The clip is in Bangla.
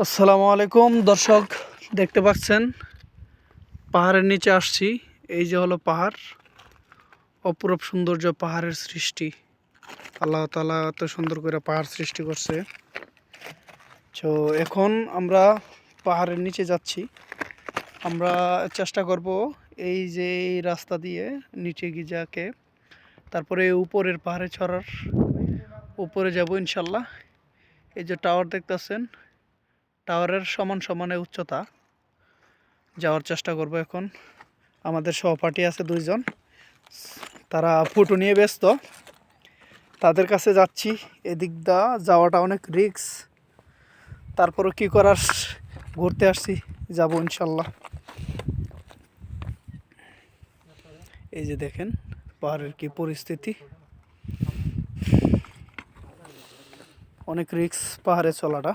আসসালামু আলাইকুম দর্শক, দেখতে পাচ্ছেন পাহাড়ের নিচে আসছি। এই যে হলো পাহাড়, অপরূপ সৌন্দর্য পাহাড়ের সৃষ্টি। আল্লাহ তাআলা এত সুন্দর করে পাহাড় সৃষ্টি করছে। তো এখন আমরা পাহাড়ের নিচে যাচ্ছি। আমরা চেষ্টা করব এই যে এই রাস্তা দিয়ে নিচে গিয়ে তারপরে উপরের পাহাড়ে চড়ার, উপরে যাব ইনশাল্লাহ। এই যে টাওয়ার দেখতেছেন, টাওয়ারের সমান সমানে উচ্চতা, যাওয়ার চেষ্টা করব। এখন আমাদের সহপাঠী আছে দুইজন, তারা ফটো নিয়ে ব্যস্ত, তাদের কাছে যাচ্ছি। এদিক দা যাওয়াটা অনেক রিস্ক, তারপরও কি করার, ঘুরতে আসছি, যাব ইনশাল্লাহ। এই যে দেখেন পাহাড়ের কি পরিস্থিতি, অনেক রিস্ক পাহাড়ে চলাটা।